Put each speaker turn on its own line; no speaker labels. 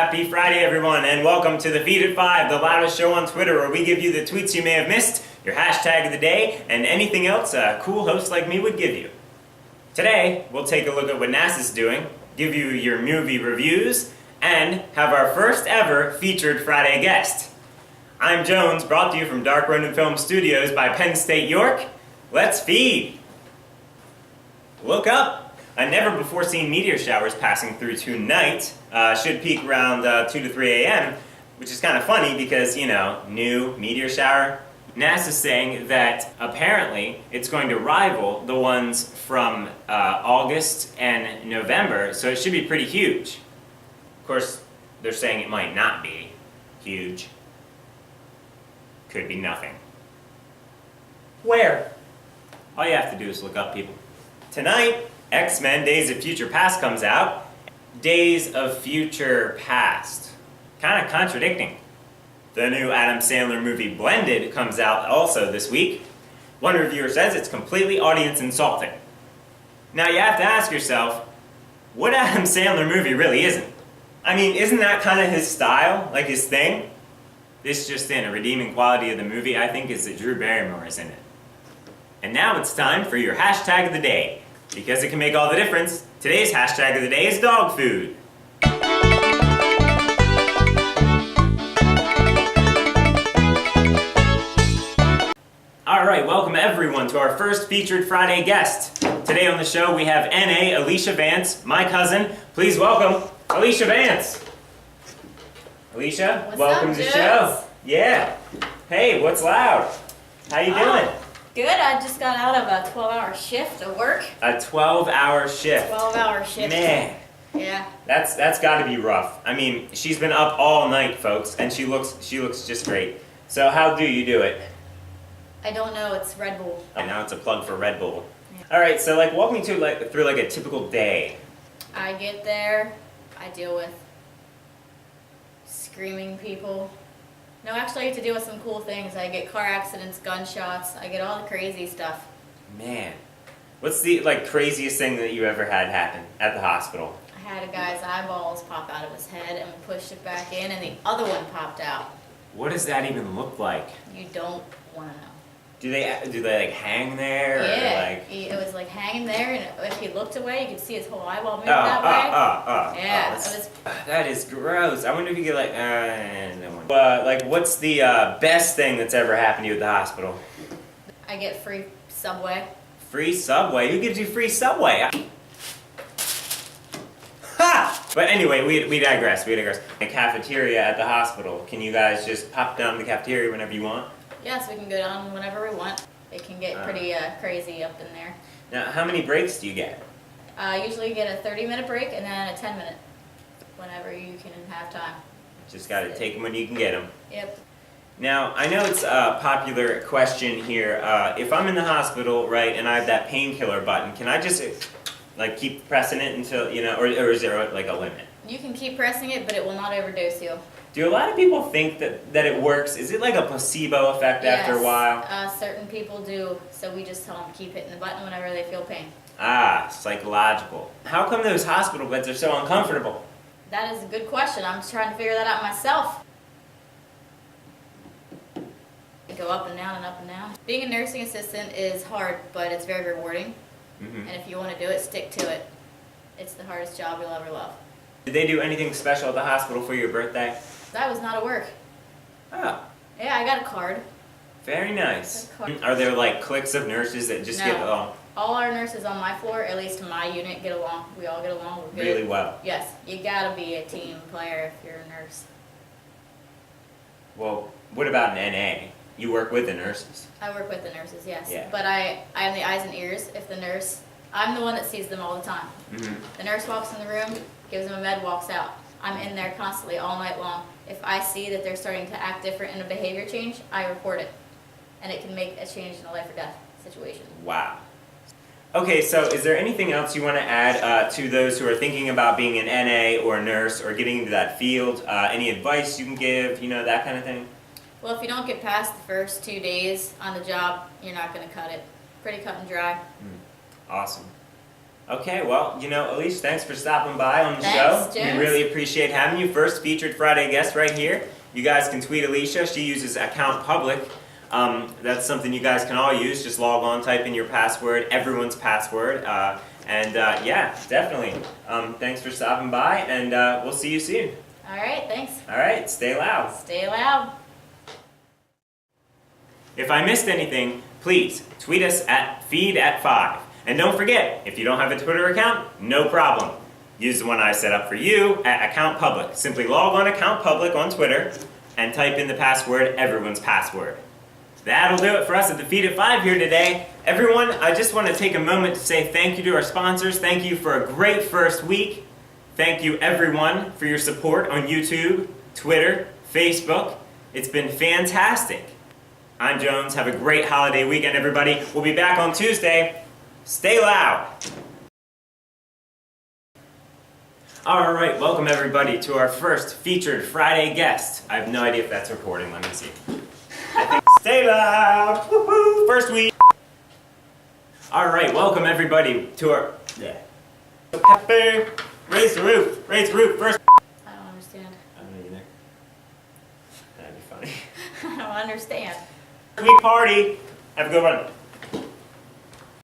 Happy Friday, everyone, and welcome to the Feed at 5, the loudest show on Twitter, where we give you the tweets you may have missed, your hashtag of the day, and anything else a cool host like me would give you. Today, we'll take a look at what NASA's doing, give you your movie reviews, and have our first ever featured Friday guest. I'm Jones, brought to you from Dark Ronin Film Studios by Penn State York. Let's feed! Look up! A never-before-seen meteor shower is passing through tonight. Should peak around 2 to 3 a.m., which is kind of funny because, you know, new meteor shower. NASA's saying that apparently it's going to rival the ones from August and November, so it should be pretty huge. Of course, they're saying it might not be huge. Could be nothing. Where? All you have to do is look up, people. Tonight, X-Men Days of Future Past comes out. Days of Future Past. Kind of contradicting. The new Adam Sandler movie Blended comes out also this week. One reviewer says it's completely audience insulting. Now you have to ask yourself, what Adam Sandler movie really isn't? I mean, isn't that kind of his style, like his thing? This just in, a redeeming quality of the movie I think is that Drew Barrymore is in it. And now it's time for your hashtag of the day. Because it can make all the difference, today's hashtag of the day is dog food. Alright, welcome everyone to our first featured Friday guest. Today on the show we have N.A. Alicia Vance, my cousin. Please welcome Alicia Vance. Alicia, welcome to the show. Yeah. Hey, what's loud? How you doing?
Good, I just got out of a 12-hour shift of work.
A 12-hour shift.
12-hour shift.
Man.
Yeah.
That's got to be rough. I mean, she's been up all night, folks, and she looks just great. So how do you do it?
I don't know, it's Red Bull.
And now it's a plug for Red Bull. Yeah. All right, so walk me through a typical day.
I get there, I deal with screaming people. No, actually I get to deal with some cool things. I get car accidents, gunshots, I get all the crazy stuff.
Man. What's the craziest thing that you ever had happen at the hospital?
I had a guy's eyeballs pop out of his head and we pushed it back in and the other one popped out.
What does that even look like?
You don't want to know.
Do they hang there?
Yeah,
or
it was hanging there, and if he looked away, you could see his whole eyeball move that way. Yeah,
that is gross. I wonder if you get what's the best thing that's ever happened to you at the hospital?
I get free Subway.
Free Subway? Who gives you free Subway? Ha! But anyway, we digress. The cafeteria at the hospital. Can you guys just pop down to the cafeteria whenever you want?
Yes, we can go down whenever we want. It can get pretty crazy up in there.
Now, how many breaks do you get?
Usually you get a 30-minute break and then a 10-minute, whenever you can have time.
Just got to take them when you can get them.
Yep.
Now, I know it's a popular question here. If I'm in the hospital, right, and I have that painkiller button, can I just keep pressing it until, or is there a limit?
You can keep pressing it, but it will not overdose you.
Do a lot of people think that it works? Is it like a placebo effect after a while?
Certain people do, so we just tell them to keep hitting the button whenever they feel pain.
Ah, psychological. How come those hospital beds are so uncomfortable?
That is a good question. I'm just trying to figure that out myself. You go up and down and up and down. Being a nursing assistant is hard, but it's very rewarding. Mm-hmm. And if you want to do it, stick to it. It's the hardest job you'll ever love.
Did they do anything special at the hospital for your birthday?
That was not at work.
Oh.
Yeah, I got a card.
Very nice. Are there cliques of nurses that just get along?
All our nurses on my floor, at least my unit, get along. We all get along. We're good.
Really well?
Yes. You gotta be a team player if you're a nurse.
Well, what about an NA? You work with the nurses.
I work with the nurses, yes.
Yeah.
But I am the eyes and ears. If the nurse, I'm the one that sees them all the time. Mm-hmm. The nurse walks in the room, gives them a med, walks out. I'm in there constantly all night long. If I see that they're starting to act different in a behavior change, I report it. And it can make a change in a life or death situation.
Wow. Okay, so is there anything else you want to add to those who are thinking about being an NA or a nurse or getting into that field? Any advice you can give, that kind of thing?
Well, if you don't get past the first 2 days on the job, you're not going to cut it. Pretty cut and dry.
Awesome. Okay, well, Elise, thanks for stopping by on the
Thanks,
show.
James.
We really appreciate having you. First featured Friday guest right here. You guys can tweet Alicia. She uses account public. That's something you guys can all use. Just log on, type in your password, everyone's password. Yeah, definitely. Thanks for stopping by, and we'll see you soon.
All right, thanks.
All right, stay loud.
Stay loud.
If I missed anything, please tweet us at feed@5. And don't forget, if you don't have a Twitter account, no problem. Use the one I set up for you at account public. Simply log on account public on Twitter and type in the password, everyone's password. That'll do it for us at the Feed at 5 here today. Everyone, I just want to take a moment to say thank you to our sponsors. Thank you for a great first week. Thank you everyone for your support on YouTube, Twitter, Facebook. It's been fantastic. I'm Jones. Have a great holiday weekend, everybody. We'll be back on Tuesday. Stay loud. All right, welcome everybody to our first featured Friday guest. I have no idea if that's recording. Let me see. Stay loud. Woo-hoo. First week. All right, welcome everybody to our. Pepper, raise the roof. Raise the roof first.
I don't understand.
I don't know either. That'd be funny.
I don't understand.
Week party. Have a good one.